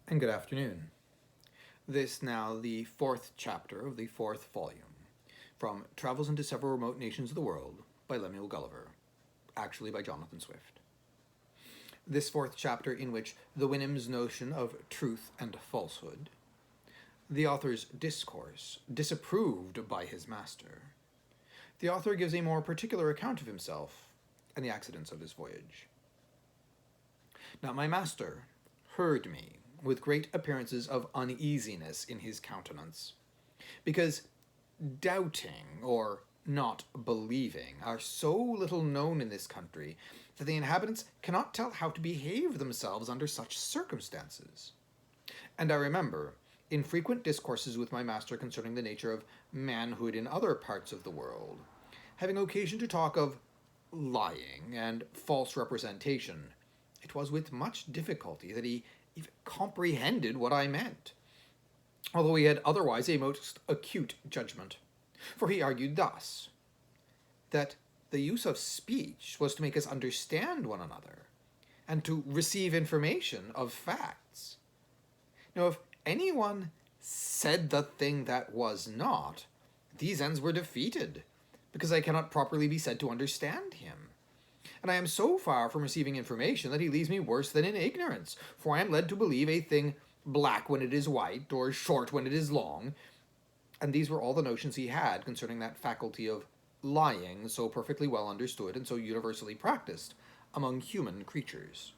and good afternoon. This now the fourth chapter of the fourth volume, from Travels into Several Remote Nations of the World by Lemuel Gulliver, actually by Jonathan Swift. This fourth chapter, in which the Winham's notion of truth and falsehood, the author's discourse, disapproved by his master. The author gives a more particular account of himself and the accidents of his voyage. Now my master heard me with great appearances of uneasiness in his countenance, because doubting or not believing are so little known in this country that the inhabitants cannot tell how to behave themselves under such circumstances. And I remember, in frequent discourses with my master concerning the nature of manhood in other parts of the world, having occasion to talk of lying and false representation, it was with much difficulty that he even comprehended what I meant, although he had otherwise a most acute judgment. For he argued thus, that the use of speech was to make us understand one another, and to receive information of facts. Now, if anyone said the thing that was not, these ends were defeated, because I cannot properly be said to understand him. And I am so far from receiving information that he leaves me worse than in ignorance, for I am led to believe a thing black when it is white, or short when it is long. And these were all the notions he had concerning that faculty of lying so perfectly well understood and so universally practiced among human creatures.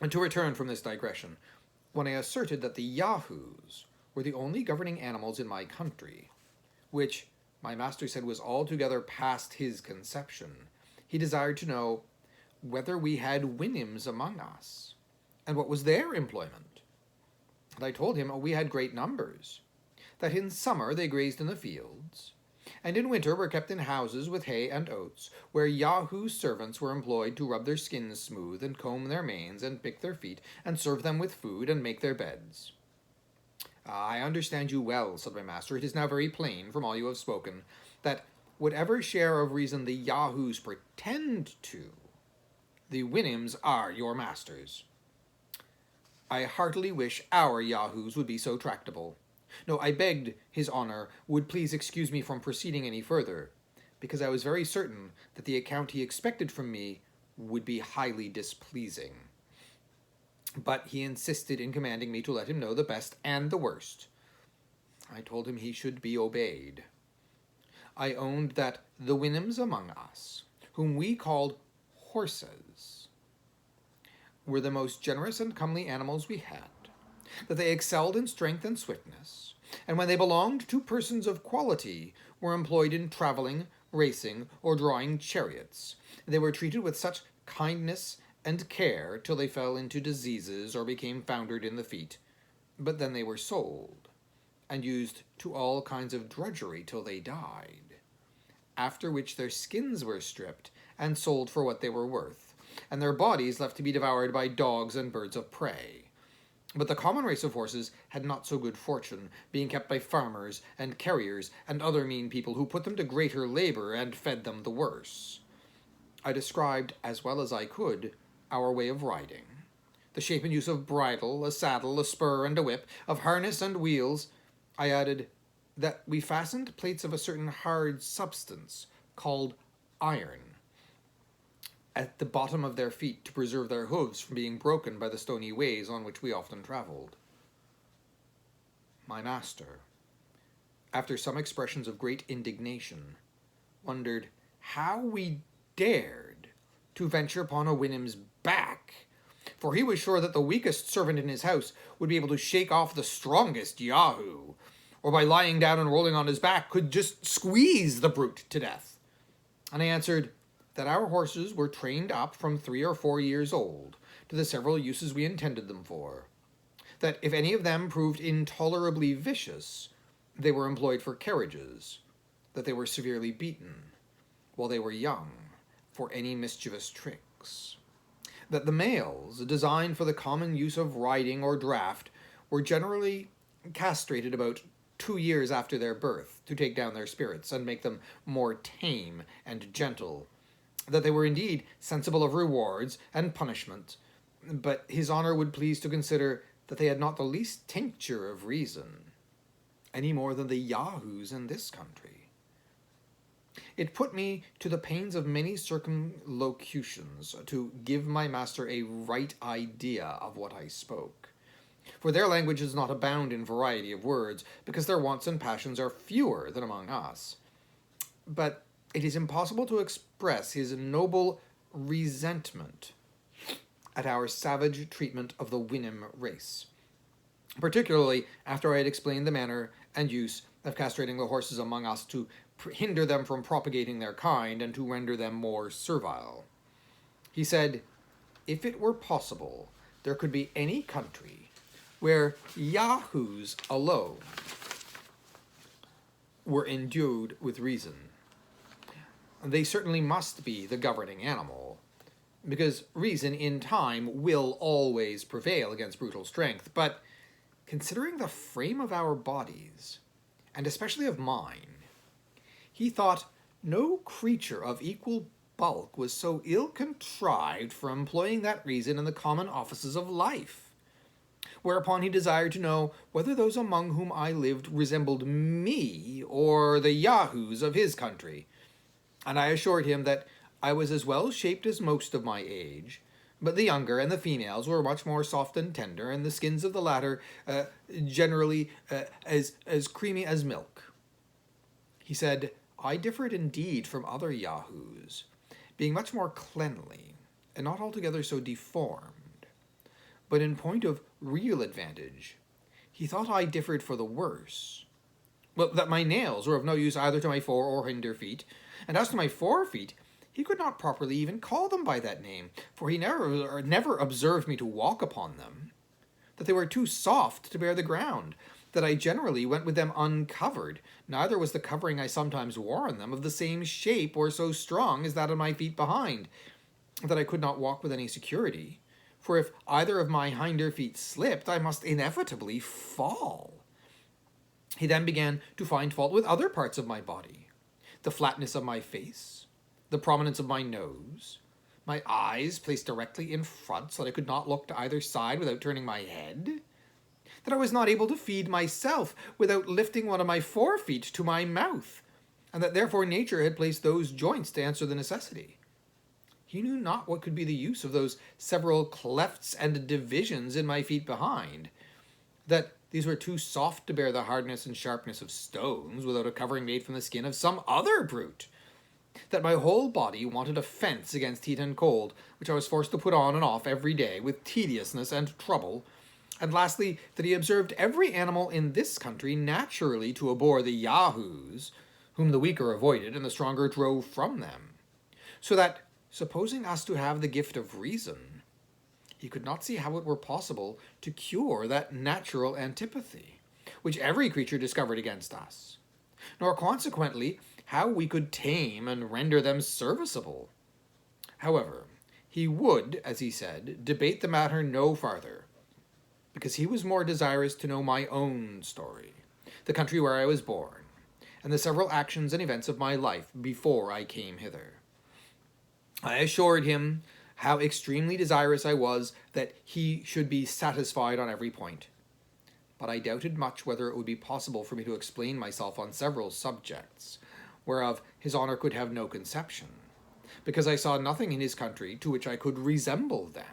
And to return from this digression, when I asserted that the Yahoos were the only governing animals in my country, which my master said was altogether past his conception, he desired to know whether we had Winhams among us, and what was their employment. And I told him we had great numbers, that in summer they grazed in the fields, and in winter were kept in houses with hay and oats, where Yahoo servants were employed to rub their skins smooth, and comb their manes, and pick their feet, and serve them with food, and make their beds. I understand you well, said my master. It is now very plain, from all you have spoken, that whatever share of reason the Yahoos pretend to, the Winhams are your masters. I heartily wish our Yahoos would be so tractable. No, I begged his honor would please excuse me from proceeding any further, because I was very certain that the account he expected from me would be highly displeasing. But he insisted in commanding me to let him know the best and the worst. I told him he should be obeyed. I owned that the Winhams among us, whom we called horses, were the most generous and comely animals we had, that they excelled in strength and swiftness, and when they belonged to persons of quality, were employed in travelling, racing, or drawing chariots. They were treated with such kindness and care till they fell into diseases or became foundered in the feet, but then they were sold, and used to all kinds of drudgery till they died, after which their skins were stripped and sold for what they were worth, and their bodies left to be devoured by dogs and birds of prey. But the common race of horses had not so good fortune, being kept by farmers and carriers and other mean people, who put them to greater labor and fed them the worse. I described, as well as I could, our way of riding, the shape and use of bridle, a saddle, a spur, and a whip, of harness and wheels. I added that we fastened plates of a certain hard substance, called iron, at the bottom of their feet to preserve their hooves from being broken by the stony ways on which we often travelled. My master, after some expressions of great indignation, wondered how we dared to venture upon a Winham's back, for he was sure that the weakest servant in his house would be able to shake off the strongest Yahoo, or by lying down and rolling on his back could just squeeze the brute to death. And I answered that our horses were trained up from 3 or 4 years old to the several uses we intended them for, that if any of them proved intolerably vicious, they were employed for carriages, that they were severely beaten, while they were young, for any mischievous tricks, that the males, designed for the common use of riding or draught, were generally castrated about 2 years after their birth, to take down their spirits and make them more tame and gentle, that they were indeed sensible of rewards and punishment, but his honor would please to consider that they had not the least tincture of reason, any more than the yahoos in this country. It put me to the pains of many circumlocutions to give my master a right idea of what I spoke. For their language does not abound in variety of words, because their wants and passions are fewer than among us. But it is impossible to express his noble resentment at our savage treatment of the Wynnum race, particularly after I had explained the manner and use of castrating the horses among us to hinder them from propagating their kind and to render them more servile. He said, if it were possible, there could be any country where yahoos alone were endued with reason. They certainly must be the governing animal, because reason in time will always prevail against brutal strength, but considering the frame of our bodies, and especially of mine, he thought no creature of equal bulk was so ill-contrived for employing that reason in the common offices of life. Whereupon he desired to know whether those among whom I lived resembled me or the yahoos of his country, and I assured him that I was as well shaped as most of my age, but the younger and the females were much more soft and tender, and the skins of the latter generally as creamy as milk. He said, I differed indeed from other yahoos, being much more cleanly, and not altogether so deformed. But in point of real advantage, he thought I differed for the worse. Well, that my nails were of no use either to my fore or hinder feet, and as to my forefeet, he could not properly even call them by that name, for he never observed me to walk upon them, that they were too soft to bear the ground, that I generally went with them uncovered, neither was the covering I sometimes wore on them of the same shape or so strong as that of my feet behind, that I could not walk with any security, for if either of my hinder feet slipped, I must inevitably fall. He then began to find fault with other parts of my body, the flatness of my face, the prominence of my nose, my eyes placed directly in front so that I could not look to either side without turning my head, that I was not able to feed myself without lifting one of my forefeet to my mouth, and that therefore nature had placed those joints to answer the necessity. He knew not what could be the use of those several clefts and divisions in my feet behind, that these were too soft to bear the hardness and sharpness of stones without a covering made from the skin of some other brute, that my whole body wanted a fence against heat and cold, which I was forced to put on and off every day with tediousness and trouble, and lastly, that he observed every animal in this country naturally to abhor the yahoos, whom the weaker avoided and the stronger drove from them, so that, supposing us to have the gift of reason, he could not see how it were possible to cure that natural antipathy, which every creature discovered against us, nor consequently how we could tame and render them serviceable. However, he would, as he said, debate the matter no farther, because he was more desirous to know my own story, the country where I was born, and the several actions and events of my life before I came hither. I assured him how extremely desirous I was that he should be satisfied on every point, but I doubted much whether it would be possible for me to explain myself on several subjects, whereof his honour could have no conception, because I saw nothing in his country to which I could resemble them.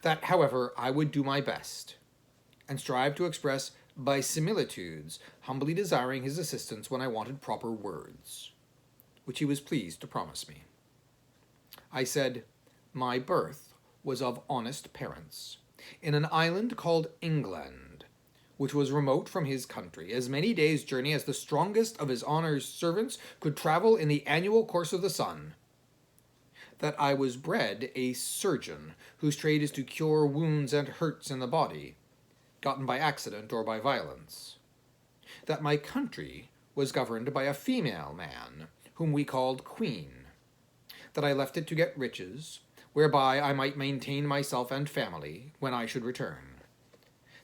That, however, I would do my best, and strive to express by similitudes, humbly desiring his assistance when I wanted proper words, which he was pleased to promise me. I said, my birth was of honest parents, in an island called England, which was remote from his country, as many days' journey as the strongest of his honour's servants could travel in the annual course of the sun. That I was bred a surgeon, whose trade is to cure wounds and hurts in the body, gotten by accident or by violence. That my country was governed by a female man, whom we called Queen. That I left it to get riches, whereby I might maintain myself and family when I should return.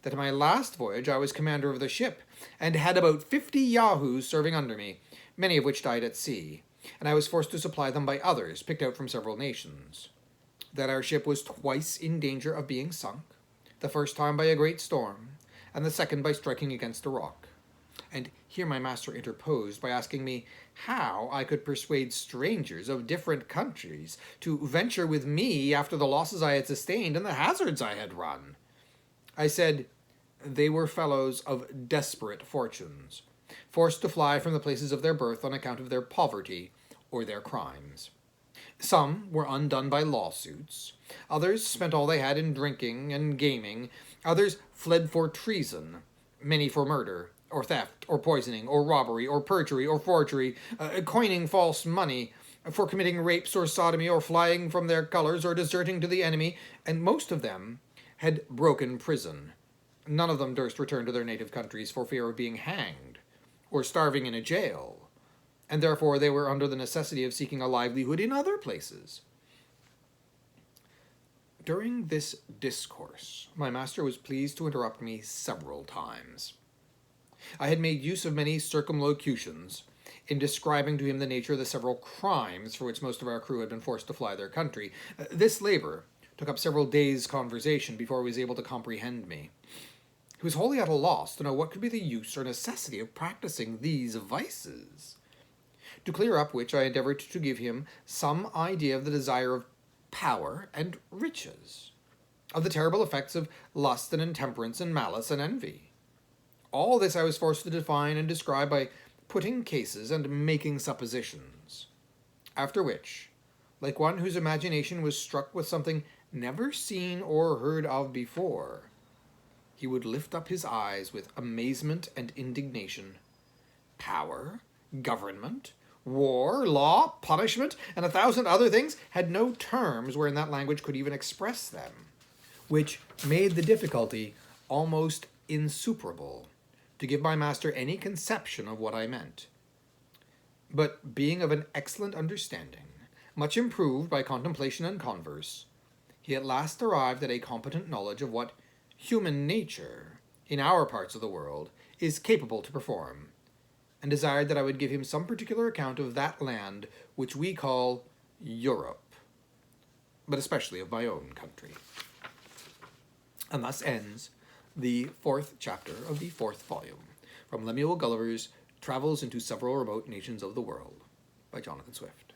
That in my last voyage I was commander of the ship, and had about 50 yahoos serving under me, many of which died at sea, and I was forced to supply them by others, picked out from several nations. That our ship was twice in danger of being sunk, the first time by a great storm, and the second by striking against a rock. And here my master interposed by asking me how I could persuade strangers of different countries to venture with me after the losses I had sustained and the hazards I had run. I said they were fellows of desperate fortunes, forced to fly from the places of their birth on account of their poverty or their crimes. Some were undone by lawsuits, others spent all they had in drinking and gaming, others fled for treason, many for murder, or theft, or poisoning, or robbery, or perjury, or forgery, coining false money, for committing rapes or sodomy, or flying from their colors, or deserting to the enemy, and most of them had broken prison. None of them durst return to their native countries for fear of being hanged, or starving in a jail, and therefore they were under the necessity of seeking a livelihood in other places. During this discourse, my master was pleased to interrupt me several times. I had made use of many circumlocutions in describing to him the nature of the several crimes for which most of our crew had been forced to fly their country. This labor took up several days' conversation before he was able to comprehend me. He was wholly at a loss to know what could be the use or necessity of practicing these vices. To clear up which, I endeavored to give him some idea of the desire of power and riches, of the terrible effects of lust and intemperance and malice and envy. All this I was forced to define and describe by putting cases and making suppositions. After which, like one whose imagination was struck with something never seen or heard of before, he would lift up his eyes with amazement and indignation. Power, government, war, law, punishment, and 1,000 other things had no terms wherein that language could even express them, which made the difficulty almost insuperable to give my master any conception of what I meant. But being of an excellent understanding, much improved by contemplation and converse, he at last arrived at a competent knowledge of what human nature, in our parts of the world, is capable to perform, and desired that I would give him some particular account of that land which we call Europe, but especially of my own country. And thus ends the 4th chapter of the 4th volume, from Lemuel Gulliver's Travels into Several Remote Nations of the World, by Jonathan Swift.